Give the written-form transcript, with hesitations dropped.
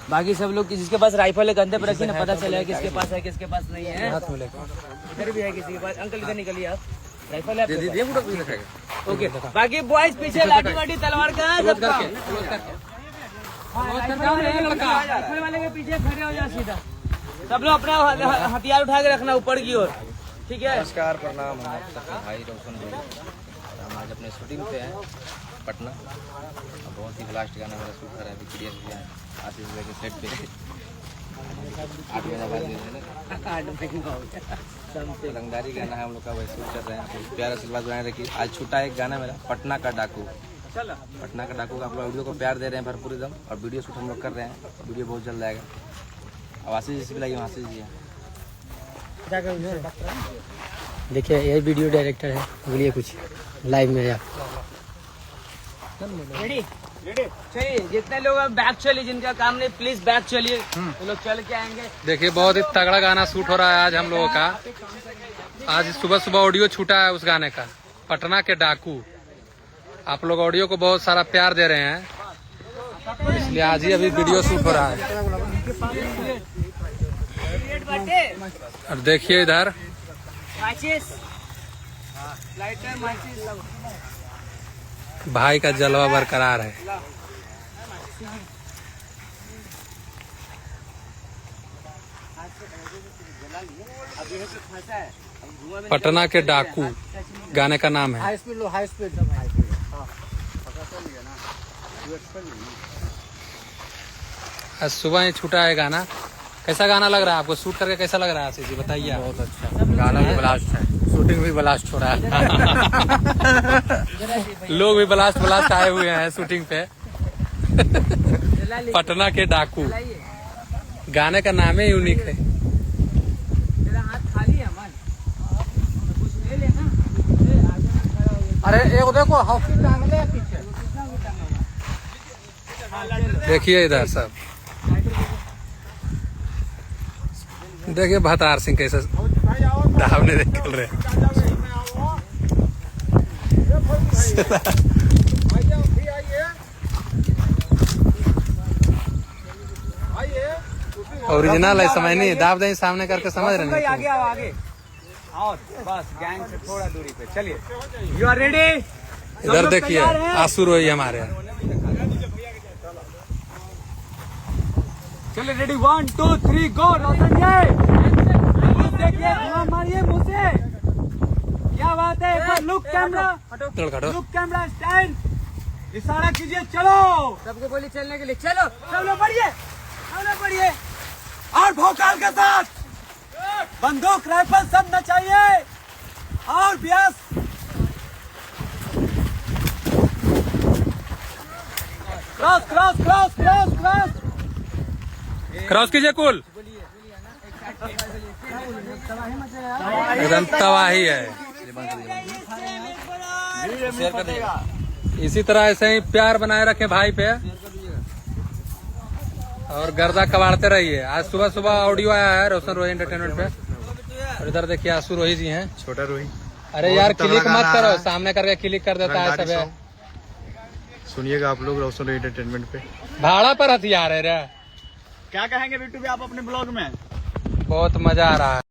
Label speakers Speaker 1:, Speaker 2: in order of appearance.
Speaker 1: बाकी सब लोग जिसके पास राइफल है कंधे पर रखी ना, पता चला है किसके पास है किसके पास नहीं है। इधर भी है किसी के पास। अंकल इधर निकलिए आप, राइफल है ओके। बाकी बॉयज पीछे लाठी वाठी तलवार का सबका राइफल वाले के पीछे खड़े हो जाओ सीधा। सब लोग अपना हथियार उठा के रखना ऊपर की ओर, ठीक है।
Speaker 2: नमस्कार, प्रणाम। हम भाई रोशन भाई, हम आज अपने शूटिंग पे हैं पटना। बहुत ही ब्लास्ट गाना मेरा शूट कर रहा है अभी, क्रिएट किया है आशीष भाई के सेट पे। 8 बजे बाद रंगदारी गाना है हम लोग का, वही शूट कर रहे हैं। प्यारा आशीर्वाद बनाए रखिए। आज छूटा एक गाना मेरा पटना का डाकू। पटना का डाकू का आप लोग वीडियो को प्यार दे रहे हैं भरपूर एकदम, और वीडियो शूट हम लोग कर रहे हैं। वीडियो बहुत जल्द आएगा। अब आशीष जी भी लगी, आशीष जी
Speaker 3: देखिए ये वीडियो डायरेक्टर है, बोलिए कुछ लाइव में आप।
Speaker 1: रेडी चलिए, जितने लोग अब बैक चलिए, जिनका काम नहीं प्लीज बैक चलिए, वो लोग चल के आएंगे।
Speaker 4: देखिए बहुत ही तगड़ा गाना शूट हो रहा है आज हम लोगों का। आज सुबह सुबह ऑडियो छूटा है उस गाने का, पटना के डाकू। आप लोग ऑडियो को बहुत सारा प्यार दे रहे हैं, इसलिए आज ही अभी वीडियो शूट हो रहा है। और देखिए इधर भाई का जलवा बरकरार है। पटना के डाकू गाने का नाम है।
Speaker 3: हाई स्पीड
Speaker 4: आज सुबह ही छूटा है गाना। कैसा गाना लग रहा है आपको? शूट करके कैसा लग रहा है आशीष जी, बताइए।
Speaker 3: बहुत अच्छा गाना भी ब्लास्ट है, शूटिंग भी ब्लास्ट हो रहा है।
Speaker 4: लोग भी ब्लास्ट आए हुए हैं शूटिंग पे। पटना के डाकू गाने का नाम ही यूनिक है।
Speaker 3: अरे एक देखो हॉकी टांगले पीछे।
Speaker 4: देखिए इधर सब, देखिए भतार सिंह कैसे धावने निकल रहे। ओरिजिनल है, समझ नहीं, दाब दें सामने करके समझ रहे हैं।
Speaker 1: आगे आओ, आगे और बस गैंग से थोड़ा दूरी पे चलिए। You are ready?
Speaker 4: इधर देखिए आंसू रोई हमारे।
Speaker 1: चलिए रेडी, 1 2 3 गो। रोशन जी देखिए, धुआं मारिए मुंह से। क्या बात है? एक बार look camera, look camera stand, इशारा कीजिए, चलो। सबको बोलिए चलने के लिए, चलो सब लोग बढ़िए, सब लोग बढ़िए। और भोकाल के साथ बंदूक राइफल सब न चाहिए। और Beas cross cross cross cross cross
Speaker 4: cross कीजिए कुल। एकदम तबाही है। इसी तरह ऐसे ही प्यार बनाए रखें भाई पे, और गर्दा कबाड़ते रहिए। आज सुबह सुबह ऑडियो आया है रोशन रोही एंटरटेनमेंट पे, और इधर देखिए आंसू रोही जी हैं,
Speaker 2: छोटा रोही।
Speaker 4: अरे यार क्लिक मत करो, सामने करके क्लिक कर देता है सब।
Speaker 2: सुनिएगा आप लोग रोशन रोही एंटरटेनमेंट पे।
Speaker 4: भाड़ा पर हथियार है रे।
Speaker 1: क्या कहेंगे बिट्टू भी आप अपने ब्लॉग में?
Speaker 4: बहुत मजा आ रहा है।